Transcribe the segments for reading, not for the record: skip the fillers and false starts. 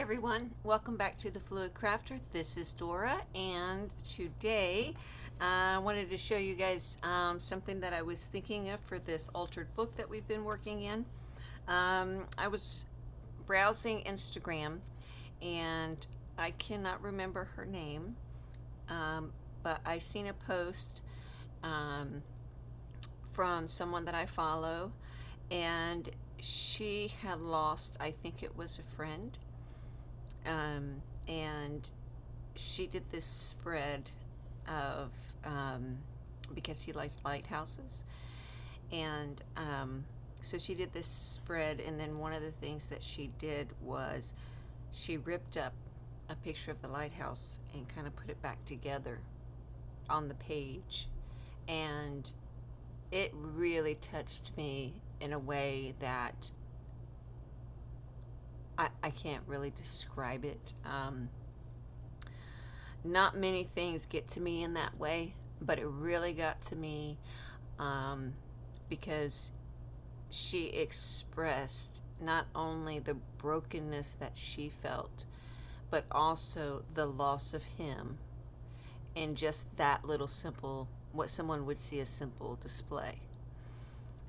everyone, welcome back to the Fluid Crafter. This is Dora, and today I wanted to show you guys something that I was thinking of for this altered book that we've been working in. I was browsing Instagram and I cannot remember her name, but I seen a post from someone that I follow, and she had lost, I think it was a friend, and she did this spread of because he likes lighthouses, and so she did this spread, and then one of the things that she did was she ripped up a picture of the lighthouse and kind of put it back together on the page, and it really touched me in a way that I can't really describe it. Not many things get to me in that way, but it really got to me because she expressed not only the brokenness that she felt, but also the loss of him, and just that little simple, what someone would see as simple display.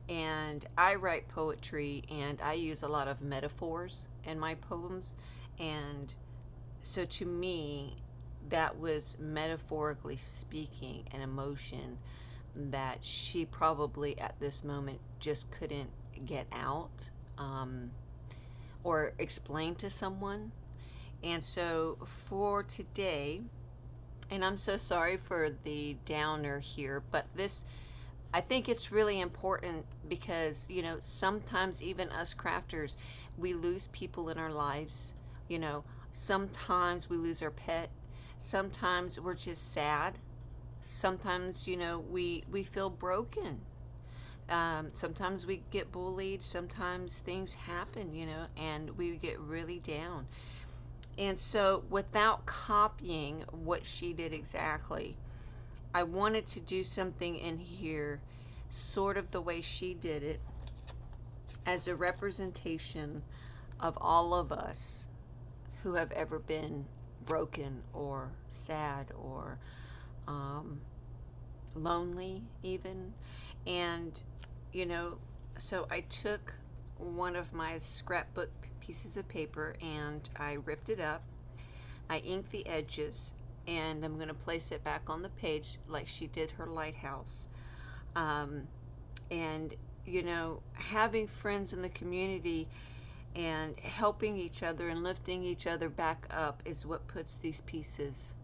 And I write poetry, and I use a lot of metaphors in my poems, and so to me that was, metaphorically speaking, an emotion that she probably at this moment just couldn't get out or explain to someone. And so for today, and I'm so sorry for the downer here, but this, I think it's really important because, you know, sometimes even us crafters, we lose people in our lives. You know, sometimes we lose our pet. Sometimes we're just sad. Sometimes, you know, we feel broken. Sometimes we get bullied. Sometimes things happen, you know, and we get really down. And so without copying what she did exactly, I wanted to do something in here sort of the way she did it, as a representation of all of us who have ever been broken or sad or lonely even. And you know, so I took one of my scrapbook pieces of paper and I ripped it up. I inked the edges, and I'm going to place it back on the page like she did her lighthouse. And you know, having friends in the community and helping each other and lifting each other back up is what puts these pieces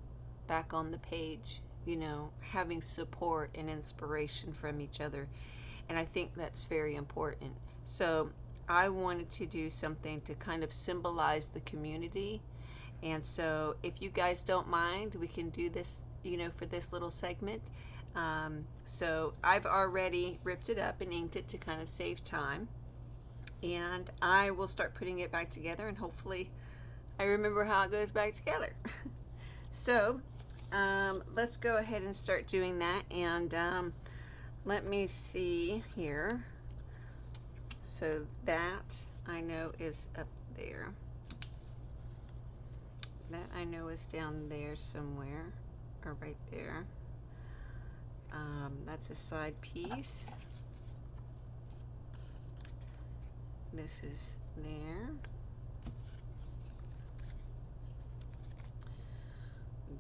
back on the page. You know, having support and inspiration from each other, and I think that's very important. So I wanted to do something to kind of symbolize the community. And so if you guys don't mind, we can do this, you know, for this little segment. So I've already ripped it up and inked it to kind of save time. And I will start putting it back together, and hopefully I remember how it goes back together. So let's go ahead and start doing that. And let me see here. So that I know is up there. That I know is down there somewhere, or right there. That's a side piece. This is there.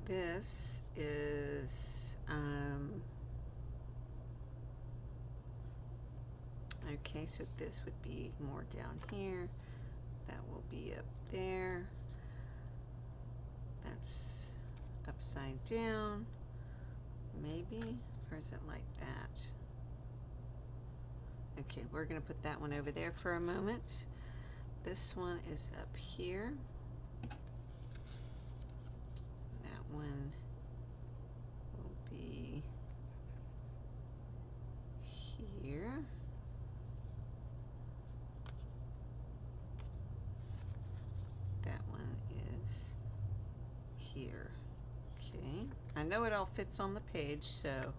This is okay, so this would be more down here. That will be up there. That's upside down, maybe, or is it like that? Okay, we're going to put that one over there for a moment. This one is up here. That one will be here. That one is here. Okay, I know it all fits on the page, so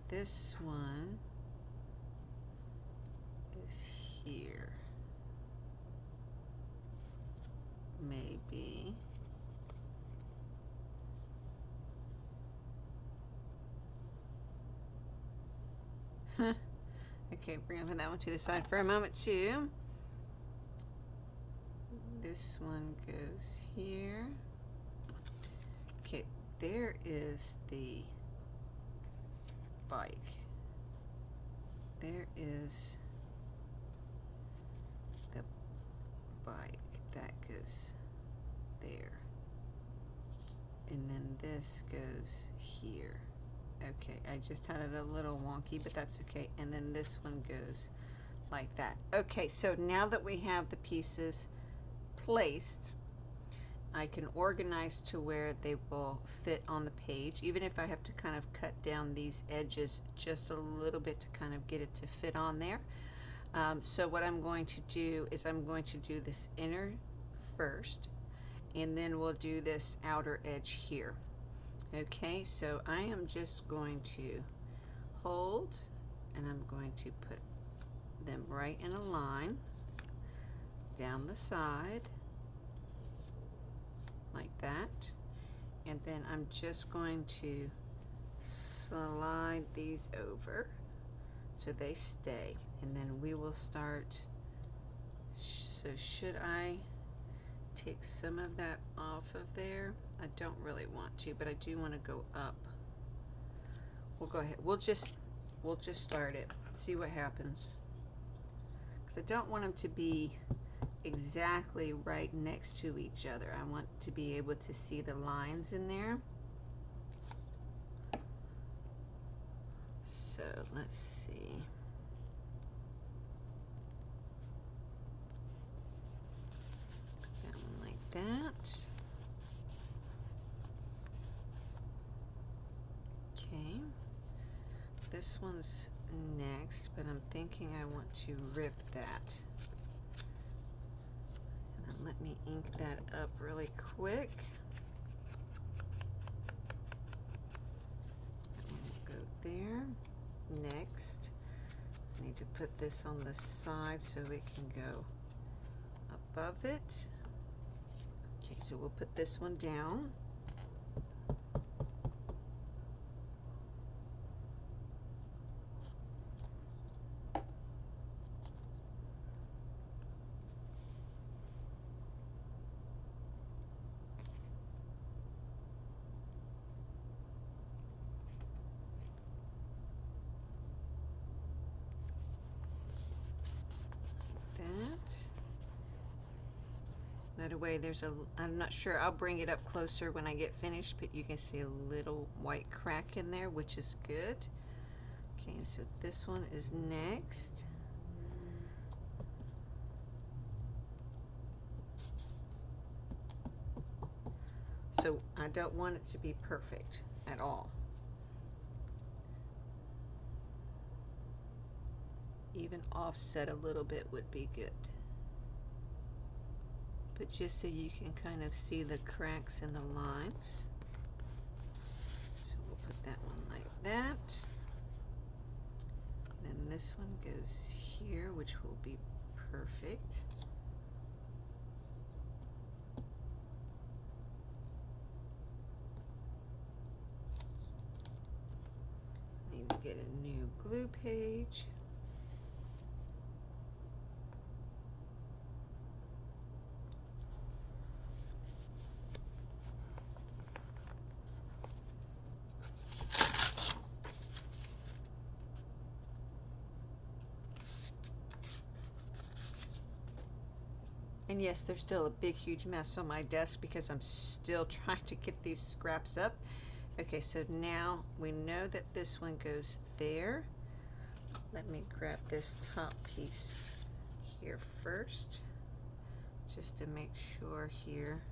this one is here. maybe. Okay, we're gonna put that one to the side for a moment too. This one goes here. Okay, there is the bike. There is the bike. That goes there. And then this goes here. Okay, I just had it a little wonky, but that's okay. And then this one goes like that. Okay, so now that we have the pieces placed, I can organize to where they will fit on the page, even if I have to kind of cut down these edges just a little bit to kind of get it to fit on there. So what I'm going to do is I'm going to do this inner first, and then we'll do this outer edge here. Okay, so I am just going to hold, and I'm going to put them right in a line down the side like that, and then I'm just going to slide these over so they stay, and then we will start. So should I take some of that off of there? I don't really want to, but I do want to go up. We'll go ahead. We'll just start it. See what happens. Because I don't want them to be exactly right next to each other. I want to be able to see the lines in there. So let's see. That one like that. Okay. This one's next, but I'm thinking I want to rip that. And then let me ink that up really quick. That one will go there. Next, I need to put this on the side so it can go above it. Okay, so we'll put this one down. That way there's a, I'm not sure, I'll bring it up closer when I get finished, but you can see a little white crack in there, which is good. Okay, so this one is next. So I don't want it to be perfect at all. Even offset a little bit would be good. But just so you can kind of see the cracks in the lines. So we'll put that one like that. Then this one goes here, which will be perfect. Need to get a new glue page. And yes, there's still a big, huge mess on my desk because I'm still trying to get these scraps up. Okay, so now we know that this one goes there. Let me grab this top piece here first, just to make sure here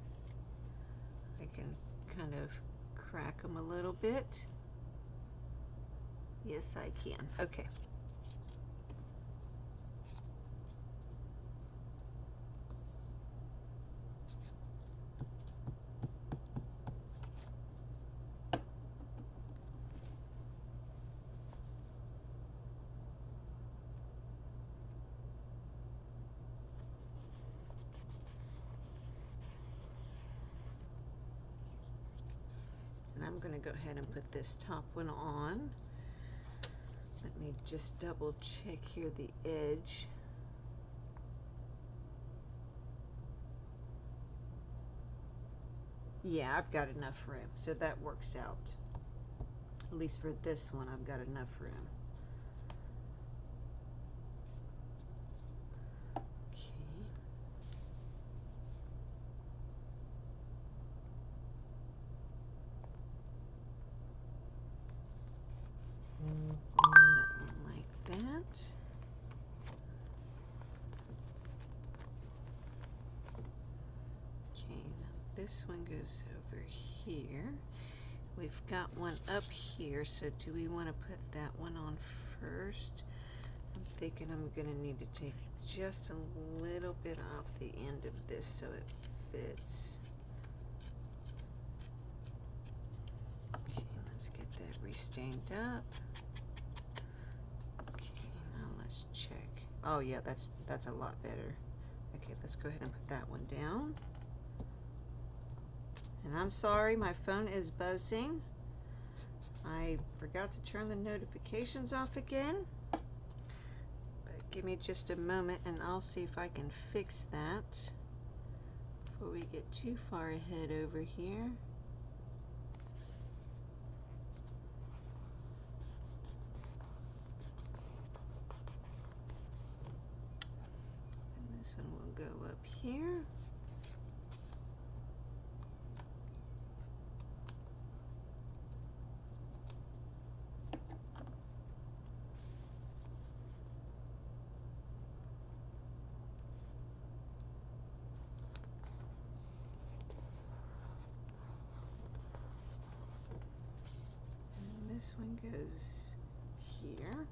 I can kind of crack them a little bit. Yes, I can. Okay. I'm going to go ahead and put this top one on. Let me just double check here the edge. Yeah, I've got enough room, so that works out. At least for this one, I've got enough room. That one like that. Okay, now this one goes over here. We've got one up here, so do we want to put that one on first? I'm thinking I'm going to need to take just a little bit off the end of this so it fits. Okay, let's get that restained up. Okay, now let's check. Oh yeah, that's a lot better. Okay, let's go ahead and put that one down. And I'm sorry, my phone is buzzing. I forgot to turn the notifications off again. But give me just a moment and I'll see if I can fix that before we get too far ahead over here. And this one will go up here. This one goes here.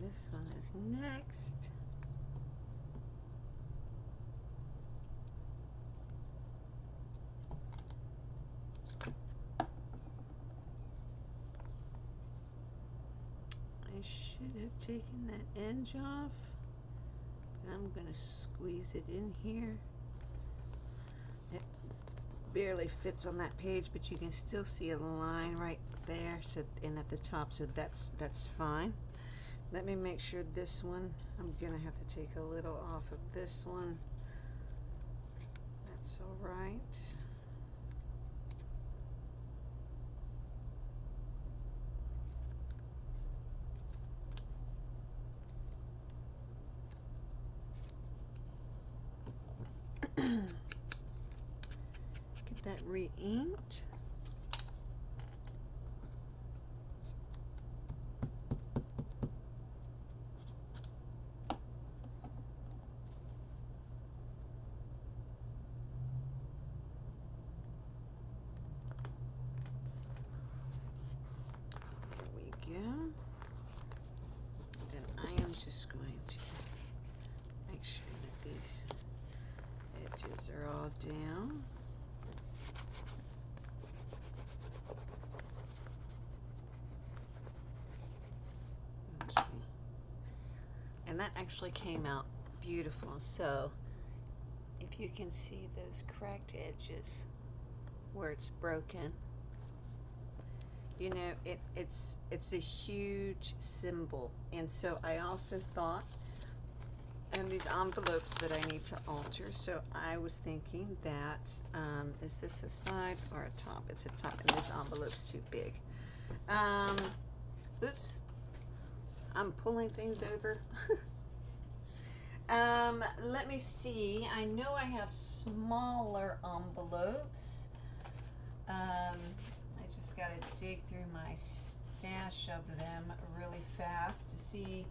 This one is next. I should have taken that edge off, but I'm going to squeeze it in here. It barely fits on that page, but you can still see a line right there, so and at the top, so that's fine. Let me make sure this one, I'm gonna have to take a little off of this one. That's all right. Get that re-inked. Then I am just going to make sure that these edges are all down. Okay. And that actually came out beautiful. So if you can see those cracked edges where it's broken, you know, it's a huge symbol. And so I also thought, and these envelopes that I need to alter, so I was thinking that, is this a side or a top? It's a top, and this envelope's too big. Oops, I'm pulling things over. Let me see, I know I have smaller envelopes. I just got to dig through my stash of them really fast to see,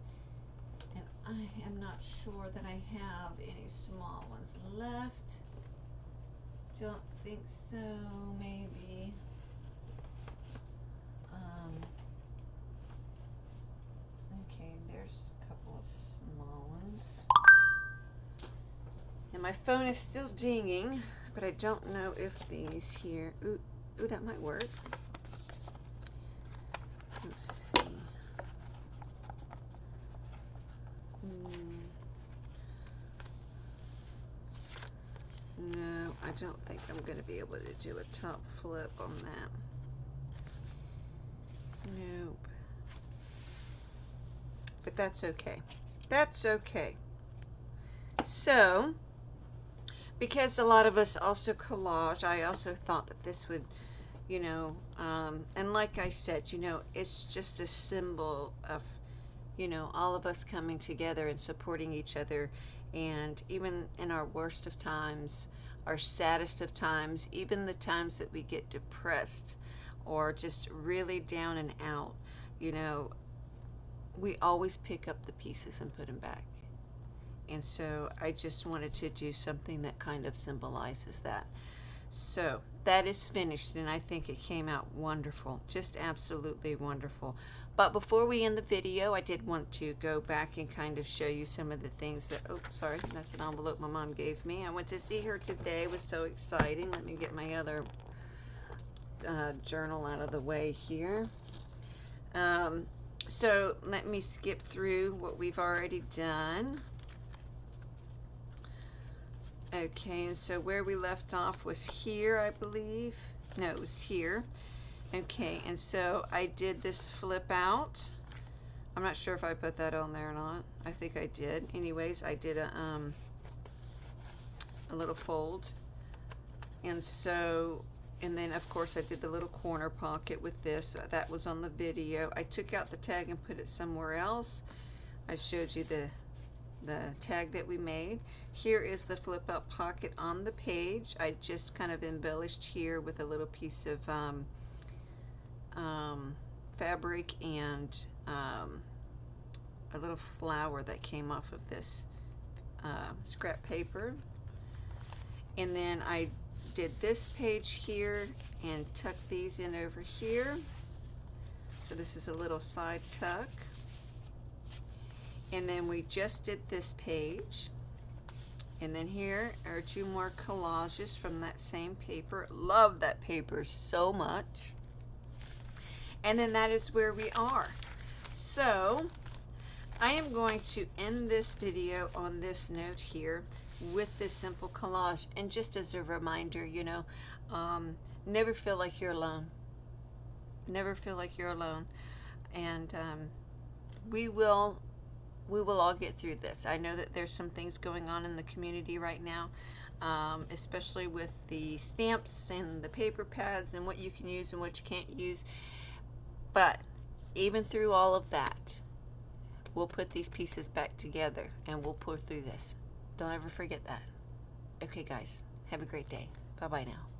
and I am not sure that I have any small ones left. don't think so. Maybe. Okay, there's a couple of small ones. And my phone is still dinging, but I don't know if these here. Ooh, that might work. Let's see. No, I don't think I'm going to be able to do a top flip on that. Nope. But that's okay. That's okay. So, because a lot of us also collage, I also thought that this would, you know, and like I said, you know, it's just a symbol of, you know, all of us coming together and supporting each other. And even in our worst of times, our saddest of times, even the times that we get depressed or just really down and out, you know, we always pick up the pieces and put them back. And so I just wanted to do something that kind of symbolizes that. So that is finished, and I think it came out wonderful, just absolutely wonderful. But before we end the video, I did want to go back and kind of show you some of the things that, oh, sorry, that's an envelope my mom gave me. I went to see her today. It was so exciting. Let me get my other journal out of the way here. So let me skip through what we've already done. Okay, and so where we left off was here, I believe. No, it was here. Okay, and so I did this flip out. I'm not sure if I put that on there or not. I think I did. Anyways, I did a little fold. And so, and then of course I did the little corner pocket with this. That was on the video. I took out the tag and put it somewhere else. I showed you the tag that we made. Here is the flip out pocket on the page. I just kind of embellished here with a little piece of fabric and a little flower that came off of this scrap paper. And then I did this page here and tucked these in over here. So this is a little side tuck. And then we just did this page. And then here are two more collages from that same paper. Love that paper so much. And then that is where we are. So I am going to end this video on this note here with this simple collage. And just as a reminder, you know, never feel like you're alone. Never feel like you're alone. And we will all get through this. I know that there's some things going on in the community right now, especially with the stamps and the paper pads and what you can use and what you can't use. But even through all of that, we'll put these pieces back together and we'll pull through this. Don't ever forget that. Okay, guys, have a great day. Bye-bye now.